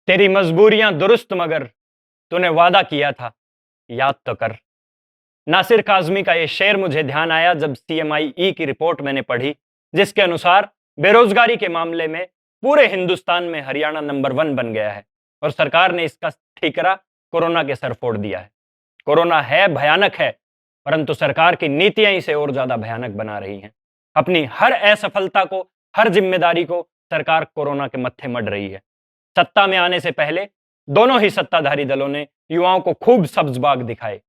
तेरी मजबूरियां दुरुस्त मगर तूने वादा किया था, याद तो कर। नासिर काज़मी का ये शेर मुझे ध्यान आया जब सीएमआई की रिपोर्ट मैंने पढ़ी, जिसके अनुसार बेरोजगारी के मामले में पूरे हिंदुस्तान में हरियाणा नंबर 1 बन गया है और सरकार ने इसका ठीकरा कोरोना के सर फोड़ दिया है। कोरोना है, भयानक है, परंतु सरकार की नीतियां इसे और ज्यादा भयानक बना रही हैं। अपनी हर असफलता को, हर जिम्मेदारी को सरकार कोरोना के मत्थे मढ़ रही है। सत्ता में आने से पहले दोनों ही सत्ताधारी दलों ने युवाओं को खूब सब्ज बाग दिखाए।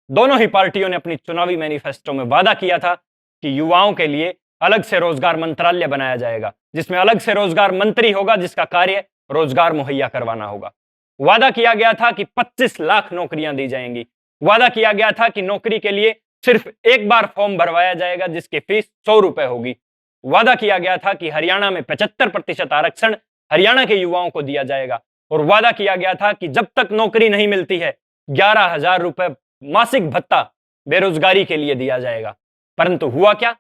दोनों ही पार्टियों ने अपनी चुनावी मैनिफेस्टो में वादा किया था कि युवाओं के लिए अलग से रोजगार मंत्रालय बनाया जाएगा, जिसमें अलग से रोजगार मंत्री होगा, जिसका कार्य रोजगार मुहैया करवाना होगा। वादा किया गया था कि 25 लाख नौकरियां दी जाएंगी। वादा किया गया था कि नौकरी के लिए सिर्फ एक बार फॉर्म भरवाया जाएगा, जिसकी फीस 100 रुपए होगी। वादा किया गया था कि हरियाणा में 75% आरक्षण हरियाणा के युवाओं को दिया जाएगा और वादा किया गया था कि जब तक नौकरी नहीं मिलती है 11,000 रुपए मासिक भत्ता बेरोजगारी के लिए दिया जाएगा। परंतु हुआ क्या?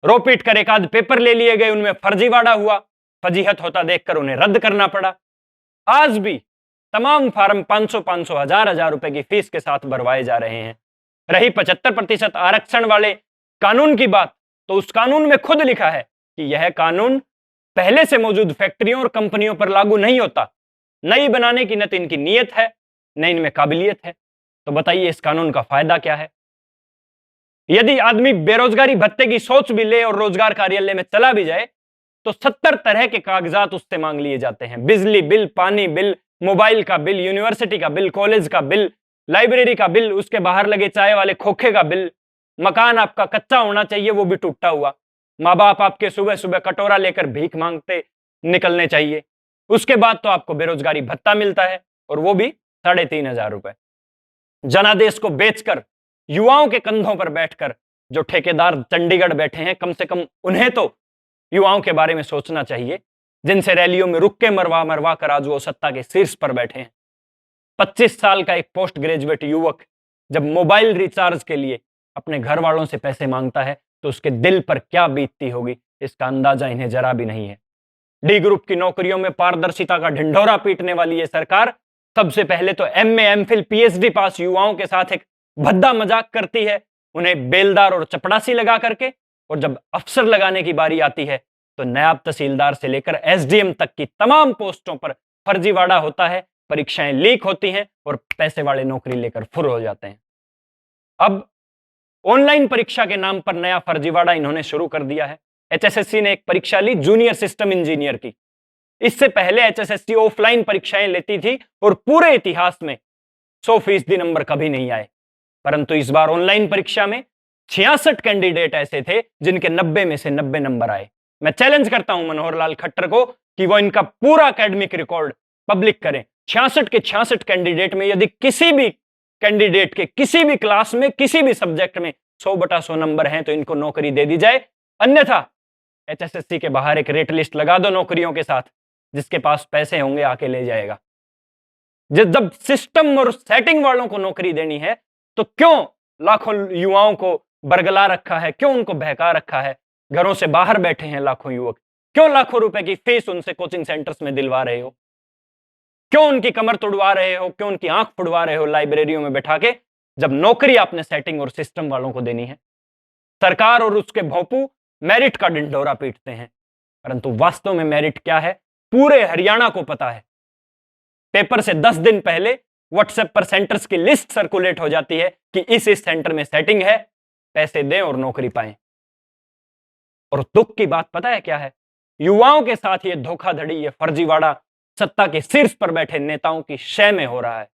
रो पीट कर एक आध पेपर ले लिए गए, उनमें फर्जीवाड़ा हुआ। फजीहत होता देखकर उन्हें रद्द करना पड़ा। आज भी तमाम फार्म 500-500, हजार रुपए की फीस के साथ भरवाए जा रहे हैं। रही 75% आरक्षण वाले कानून की बात, तो उस कानून में खुद लिखा है कि यह कानून पहले से मौजूद फैक्ट्रियों और कंपनियों पर लागू नहीं होता। नई बनाने की न तो इनकी नीयत है, न इनमें काबिलियत है। तो बताइए इस कानून का फायदा क्या है? यदि आदमी बेरोजगारी भत्ते की सोच भी ले और रोजगार कार्यालय में चला भी जाए, तो 70 तरह के कागजात उससे मांग लिए जाते हैं। बिजली बिल, पानी बिल, मोबाइल का बिल, यूनिवर्सिटी का बिल, कॉलेज का बिल, लाइब्रेरी का बिल, उसके बाहर लगे चाय वाले खोखे का बिल। मकान आपका कच्चा होना चाहिए, वो भी टूटा हुआ। माँ बाप आपके सुबह सुबह कटोरा लेकर भीख मांगते निकलने चाहिए। उसके बाद तो आपको बेरोजगारी भत्ता मिलता है, और वो भी 3,500 रुपए। जनादेश को बेचकर युवाओं के कंधों पर बैठकर जो ठेकेदार चंडीगढ़ बैठे हैं, कम से कम उन्हें तो युवाओं के बारे में सोचना चाहिए, जिनसे रैलियों में रुक के मरवा मरवा कर आज वो सत्ता के शीर्ष पर बैठे हैं। 25 साल का एक पोस्ट ग्रेजुएट युवक जब मोबाइल रिचार्ज के लिए अपने घर वालों से पैसे मांगता है, तो उसके दिल पर क्या बीतती होगी, इसका अंदाजा इन्हें जरा भी नहीं है। डी ग्रुप की नौकरियों में पारदर्शिता का ढिंढोरा पीटने वाली ये सरकार सबसे पहले तो एमए, एमफिल, पीएचडी पास युवाओं के साथ एक भद्दा मजाक करती है, उन्हें बेलदार और चपड़ासी लगा करके, और जब अफसर लगाने की बारी आती है तो नायब तहसीलदार से लेकर एसडीएम तक की तमाम पोस्टों पर फर्जीवाड़ा होता है, परीक्षाएं लीक होती हैं और पैसे वाले नौकरी लेकर फुर हो जाते हैं। अब ऑनलाइन परीक्षा के नाम पर नया फर्जीवाड़ा इन्होंने शुरू कर दिया है। एचएसएससी ने एक परीक्षा ली जूनियर सिस्टम इंजीनियर की। इससे पहले एचएसएससी ऑफलाइन परीक्षाएं लेती थी और पूरे इतिहास में 100% नंबर कभी नहीं आए। परंतु इस बार ऑनलाइन परीक्षा में 66 कैंडिडेट ऐसे थे जिनके 90 में से 90 नंबर आए। मैं चैलेंज करता हूं मनोहर लाल खट्टर को कि वो इनका पूरा एकेडमिक रिकॉर्ड पब्लिक करें। 66 के 66 कैंडिडेट में यदि किसी भी कैंडिडेट के किसी भी क्लास में, किसी भी सब्जेक्ट में 100/100 नंबर हैं, तो इनको नौकरी दे दी जाए। अन्यथा एचएसएससी के बाहर एक रेट लिस्ट लगा दो नौकरियों के साथ, जिसके पास पैसे होंगे आके ले जाएगा। जब सिस्टम और सेटिंग वालों को नौकरी देनी है, तो क्यों लाखों युवाओं को बरगला रखा है, क्यों उनको बहका रखा है? घरों से बाहर बैठे हैं लाखों युवक, क्यों लाखों रुपए की फीस उनसे कोचिंग सेंटर्स में दिलवा रहे हो? क्यों उनकी कमर तोड़वा रहे हो, क्यों उनकी आंख फुड़वा रहे हो लाइब्रेरियों में बैठा के, जब नौकरी आपने सेटिंग और सिस्टम वालों को देनी है? सरकार और उसके भोंपू मेरिट का ढिंढोरा पीटते हैं, परंतु वास्तव में मेरिट क्या है पूरे हरियाणा को पता है। पेपर से 10 दिन पहले व्हाट्सएप पर सेंटर्स की लिस्ट सर्कुलेट हो जाती है कि इस सेंटर में सेटिंग है, पैसे दें और नौकरी पाएं। और दुख की बात पता है क्या है? युवाओं के साथ ये धोखाधड़ी, ये फर्जीवाड़ा सत्ता के शीर्ष पर बैठे नेताओं की शय में हो रहा है।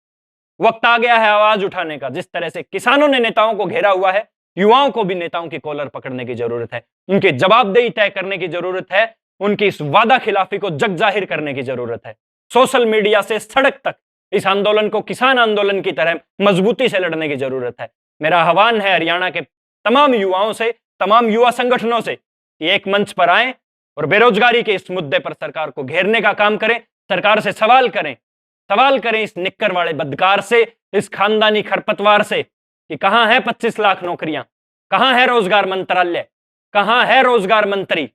वक्त आ गया है आवाज उठाने का। जिस तरह से किसानों ने नेताओं को घेरा हुआ है, युवाओं को भी नेताओं की कॉलर पकड़ने की जरूरत है। उनकी जवाबदेही तय करने की जरूरत है। उनकी इस वादा खिलाफी को जग जाहिर करने की जरूरत है। सोशल मीडिया से सड़क तक इस आंदोलन को किसान आंदोलन की तरह मजबूती से लड़ने की जरूरत है। मेरा आह्वान है हरियाणा के तमाम युवाओं से, तमाम युवा संगठनों से कि एक मंच पर आएं और बेरोजगारी के इस मुद्दे पर सरकार को घेरने का काम करें। सरकार से सवाल करें इस निक्कर वाले बदकार से, इस खानदानी खरपतवार से कि कहां है 25 लाख नौकरियां, कहां है रोजगार मंत्रालय, कहां है रोजगार मंत्री,